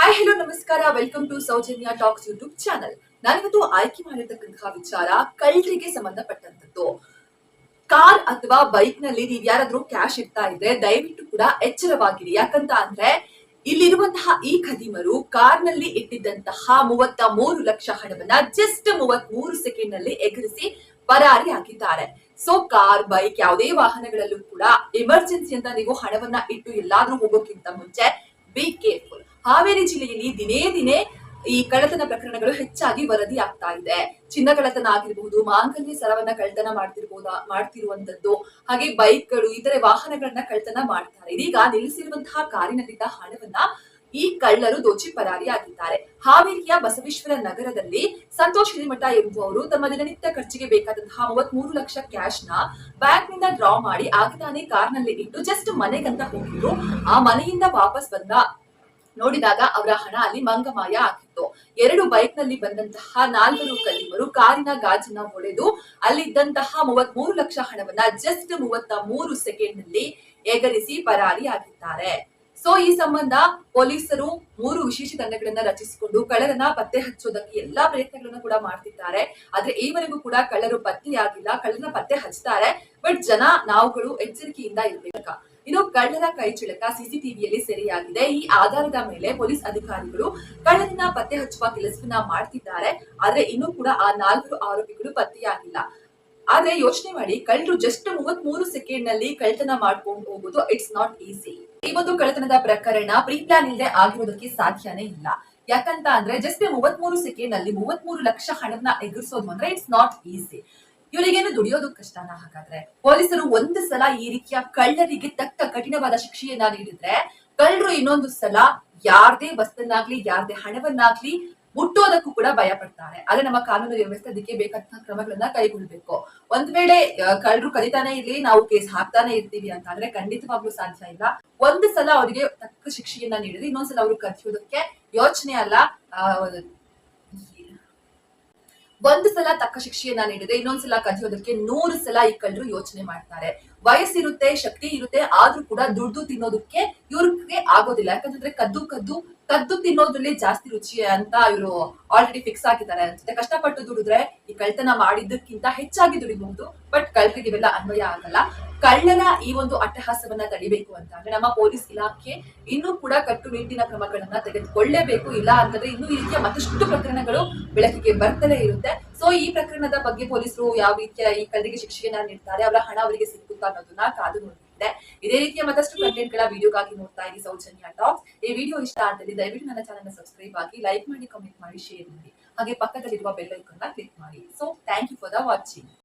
Hi hello ನಮಸ್ಕಾರ, welcome to Soujanya talks YouTube channel. ನಾನಿವತ್ತು ಆಯ್ಕೆ ಮಾಡಿರ್ತಕ್ಕಂತಹ ವಿಚಾರ ಕಳ್ಳರಿಗೆ ಸಂಬಂಧಪಟ್ಟಂತದ್ದು. ಕಾರ್ ಅಥವಾ ಬೈಕ್ ನಲ್ಲಿ ನೀವ್ ಯಾರಾದ್ರೂ ಕ್ಯಾಶ್ ಇಡ್ತಾ ಇದ್ರೆ ದಯವಿಟ್ಟು ಕೂಡ ಎಚ್ಚರವಾಗಿರಿ. ಯಾಕಂತ ಅಂದ್ರೆ ಇಲ್ಲಿರುವಂತಹ ಈ ಖದೀಮರು ಕಾರ್ ನಲ್ಲಿ ಇಟ್ಟಿದ್ದಂತಹ 33 ಲಕ್ಷ ಹಣವನ್ನ ಜಸ್ಟ್ 33 ಸೆಕೆಂಡ್ ನಲ್ಲಿ ಎಗರಿಸಿ ಪರಾರಿ ಆಗಿದ್ದಾರೆ. ಸೊ ಕಾರ್, ಬೈಕ್ ಯಾವುದೇ ವಾಹನಗಳಲ್ಲೂ ಕೂಡ ಎಮರ್ಜೆನ್ಸಿ ಅಂತ ನೀವು ಹಣವನ್ನ ಇಟ್ಟು ಎಲ್ಲಾದ್ರೂ ಹೋಗೋಕ್ಕಿಂತ ಮುಂಚೆ ಬಿ ಕೇರ್ಫುಲ್. ಹಾವೇರಿ ಜಿಲ್ಲೆಯಲ್ಲಿ ದಿನೇ ದಿನೇ ಈ ಕಳ್ಳತನ ಪ್ರಕರಣಗಳು ಹೆಚ್ಚಾಗಿ ವರದಿ ಆಗ್ತಾ ಇದೆ. ಚಿನ್ನ ಕಳ್ಳತನ ಆಗಿರಬಹುದು, ಮಾಂಗಲ್ಯ ಸರವನ್ನ ಕಳ್ಳತನ ಮಾಡ್ತಿರುವಂತದ್ದು, ಹಾಗೆ ಬೈಕ್ಗಳು, ಇತರೆ ವಾಹನಗಳನ್ನ ಕಳ್ಳತನ ಮಾಡ್ತಾರೆ. ಇದೀಗ ನಿಲ್ಲಿಸಿರುವಂತಹ ಕಾರಿನಲ್ಲಿದ್ದ ಹಣವನ್ನ ಈ ಕಳ್ಳರು ದೋಚಿ ಪರಾರಿಯಾಗಿದ್ದಾರೆ. ಹಾವೇರಿಯ ಬಸವೇಶ್ವರ ನಗರದಲ್ಲಿ ಸಂತೋಷ್ ಹಿರೇಮಠ ಎಂಬುವವರು ತಮ್ಮ ದಿನನಿತ್ಯ ಖರ್ಚಿಗೆ ಬೇಕಾದಂತಹ 33 ಲಕ್ಷ ಕ್ಯಾಶ್ ನ ಬ್ಯಾಂಕ್ ನಿಂದ ಡ್ರಾ ಮಾಡಿ ಆಗತಾನೆ ಕಾರ್ನಲ್ಲಿ ಇಟ್ಟು ಜಸ್ಟ್ ಮನೆಗಂತ ಹೋಗಿದ್ರು. ಆ ಮನೆಯಿಂದ ವಾಪಸ್ ಬಂದ ನೋಡಿದಾಗ ಅವರ ಹಣ ಅಲ್ಲಿ ಮಂಗಮಾಯ ಆಗಿತ್ತು. 2 ಬೈಕ್ ನಲ್ಲಿ ಬಂದಂತಹ 4 ಕಳ್ಳರು ಕಾರಿನ ಗಾಜನ್ನ ಹೊಡೆದು ಅಲ್ಲಿದ್ದಂತಹ 33 ಲಕ್ಷ ಹಣವನ್ನ ಜಸ್ಟ್ 33 ಸೆಕೆಂಡ್ ನಲ್ಲಿ ಎಗರಿಸಿ ಪರಾರಿಯಾಗಿದ್ದಾರೆ. ಸೊ ಈ ಸಂಬಂಧ ಪೊಲೀಸರು 3 ವಿಶೇಷ ತಂಡಗಳನ್ನ ರಚಿಸಿಕೊಂಡು ಕಳ್ಳರನ್ನ ಪತ್ತೆ ಹಚ್ಚೋದಕ್ಕೆ ಎಲ್ಲಾ ಪ್ರಯತ್ನಗಳನ್ನ ಕೂಡ ಮಾಡ್ತಿದ್ದಾರೆ. ಆದ್ರೆ ಈವರೆಗೂ ಕೂಡ ಕಳ್ಳರು ಪತ್ತೆಯಾಗಿಲ್ಲ. ಕಳ್ಳರನ್ನ ಪತ್ತೆ ಹಚ್ತಾರೆ, ಬಟ್ ನಾವುಗಳು ಎಚ್ಚರಿಕೆಯಿಂದ ಇರ್ಬೇಕ. ಇನ್ನು ಕಳ್ಳರ ಕೈ ಚಳಕ ಸಿಸಿಟಿವಿಯಲ್ಲಿ ಸೆರೆಯಾಗಿದೆ. ಈ ಆಧಾರದ ಮೇಲೆ ಪೊಲೀಸ್ ಅಧಿಕಾರಿಗಳು ಕಳ್ಳರನ್ನ ಪತ್ತೆ ಹಚ್ಚುವ ಕೆಲಸವನ್ನ ಮಾಡ್ತಿದ್ದಾರೆ. ಆದ್ರೆ ಇನ್ನೂ ಕೂಡ ಆ 4 ಆರೋಪಿಗಳು ಪತ್ತೆಯಾಗಿಲ್ಲ. ಆದ್ರೆ ಯೋಚನೆ ಮಾಡಿ, ಕಳ್ಳರು ಜಸ್ಟ್ 33 ಸೆಕೆಂಡ್ ನಲ್ಲಿ ಕಳ್ಳತನ ಮಾಡ್ಕೊಂಡು ಹೋಗುದು ಇಟ್ಸ್ ನಾಟ್ ಈಸಿ. ಈ ಒಂದು ಕಳ್ಳತನದ ಪ್ರಕರಣ ಪ್ರೀ ಪ್ಲಾನ್ ಇಲ್ಲದೆ ಆಗಿರೋದಕ್ಕೆ ಸಾಧ್ಯನೇ ಇಲ್ಲ. ಯಾಕಂತ ಅಂದ್ರೆ ಜಸ್ಟ್ 33 ಸೆಕೆಂಡ್ ನಲ್ಲಿ 33 ಲಕ್ಷ ಹಣವನ್ನ ಎಗರಿಸೋದು ಅಂದ್ರೆ ಇಟ್ಸ್ ನಾಟ್ ಈಸಿ. ಇವರಿಗೇನು ದುಡಿಯೋದು ಕಷ್ಟನ? ಹಾಗಾದ್ರೆ ಪೊಲೀಸರು ಒಂದು ಸಲ ಈ ರೀತಿಯ ಕಳ್ಳರಿಗೆ ತಕ್ಕ ಕಠಿಣವಾದ ಶಿಕ್ಷೆಯನ್ನ ನೀಡಿದ್ರೆ ಕಳ್ಳರು ಇನ್ನೊಂದು ಸಲ ಯಾರದೇ ವಸ್ತನ್ನಾಗ್ಲಿ ಯಾರದೇ ಹಣವನ್ನಾಗ್ಲಿ ಮುಟ್ಟೋದಕ್ಕೂ ಕೂಡ ಭಯ ಪಡ್ತಾರೆ. ಆದ್ರೆ ನಮ್ಮ ಕಾನೂನು ವ್ಯವಸ್ಥೆ ಅದಕ್ಕೆ ಬೇಕಾದಂತಹ ಕ್ರಮಗಳನ್ನ ಕೈಗೊಳ್ಬೇಕು. ಒಂದ್ ವೇಳೆ ಕಳ್ಳರು ಕಲಿತಾನೆ ಇರ್ಲಿ, ನಾವು ಕೇಸ್ ಹಾಕ್ತಾನೆ ಇರ್ತೀವಿ ಅಂತ ಅಂದ್ರೆ ಖಂಡಿತವಾಗ್ಲೂ ಸಾಧ್ಯ ಇಲ್ಲ. ಒಂದು ಸಲ ಅವರಿಗೆ ತಕ್ಕ ಶಿಕ್ಷೆಯನ್ನ ನೀಡಿದ್ರೆ ಇನ್ನೊಂದ್ಸಲ ಅವ್ರು ಕಲಿಯೋದಕ್ಕೆ ಯೋಚನೆ ಅಲ್ಲ. ಒಂದು ಸಲ ತಕ್ಕ ಶಿಕ್ಷೆಯನ್ನ ನೀಡಿದ್ರೆ ಇನ್ನೊಂದ್ಸಲ ಕದಿಯೋದಕ್ಕೆ 100 ಸಲ ಈ ಕಳ್ಳರು ಯೋಚನೆ ಮಾಡ್ತಾರೆ. ವಯಸ್ಸಿರುತ್ತೆ, ಶಕ್ತಿ ಇರುತ್ತೆ, ಆದ್ರೂ ಕೂಡ ದುಡ್ದು ತಿನ್ನೋದಕ್ಕೆ ಇವ್ರಿಗೆ ಆಗೋದಿಲ್ಲ. ಯಾಕಂತಂದ್ರೆ ಕದ್ದು ತಿನ್ನೋದ್ರಲ್ಲಿ ಜಾಸ್ತಿ ರುಚಿ ಅಂತ ಇವರು ಆಲ್ರೆಡಿ ಫಿಕ್ಸ್ ಆಗಿದ್ದಾರೆ ಅನ್ಸುತ್ತೆ. ಕಷ್ಟಪಟ್ಟು ದುಡಿದ್ರೆ ಈ ಕಳ್ತನ ಮಾಡಿದ್ದಕ್ಕಿಂತ ಹೆಚ್ಚಾಗಿ ದುಡಿಬಹುದು, ಬಟ್ ಕಳ್ಳರಿಗೆ ಇವೆಲ್ಲ ಅನ್ವಯ ಆಗಲ್ಲ. ಕಳ್ಳನ ಈ ಒಂದು ಅಟ್ಟಹಾಸವನ್ನ ತಡಿಬೇಕು ಅಂತ ಅಂದ್ರೆ ನಮ್ಮ ಪೊಲೀಸ್ ಇಲಾಖೆ ಇನ್ನೂ ಕೂಡ ಕಟ್ಟುನಿಟ್ಟಿನ ಕ್ರಮಗಳನ್ನ ತೆಗೆದುಕೊಳ್ಳೇಬೇಕು. ಇಲ್ಲ ಅಂತಂದ್ರೆ ಇನ್ನೂ ಈ ರೀತಿಯ ಮತ್ತಷ್ಟು ಪ್ರಕರಣಗಳು ಬೆಳಕಿಗೆ ಬರ್ತಲೇ ಇರುತ್ತೆ. ಸೊ ಈ ಪ್ರಕರಣದ ಬಗ್ಗೆ ಪೊಲೀಸರು ಯಾವ ರೀತಿಯ ಈ ಕಳ್ಳರಿಗೆ ಶಿಕ್ಷೆಯನ್ನ ನೀಡ್ತಾರೆ, ಅವರ ಹಣ ಅವರಿಗೆ ಸಿಕ್ಕುತ್ತಾ ಅನ್ನೋದನ್ನ ಕಾದು ನೋಡ್ತಿದೆ. ಇದೇ ರೀತಿಯ ಮತ್ತಷ್ಟು ಕಂಟೆಂಟ್ ಗಳ ವಿಡಿಯೋಗಾಗಿ ನೋಡ್ತಾ ಇರಿ ಸೌಜನ್ಯ ಟಾಕ್ಸ್. ಈ ವಿಡಿಯೋ ಇಷ್ಟ ಆದಲ್ಲಿ ದಯವಿಟ್ಟು ನನ್ನ ಚಾನಲ್ ಸಬ್ಸ್ಕ್ರೈಬ್ ಆಗಿ, ಲೈಕ್ ಮಾಡಿ, ಕಮೆಂಟ್ ಮಾಡಿ, ಶೇರ್ ಮಾಡಿ, ಹಾಗೆ ಪಕ್ಕದಲ್ಲಿರುವ ಬೆಲ್ ಐಕಾನ್ ಕ್ಲಿಕ್ ಮಾಡಿ. So thank you for the watching.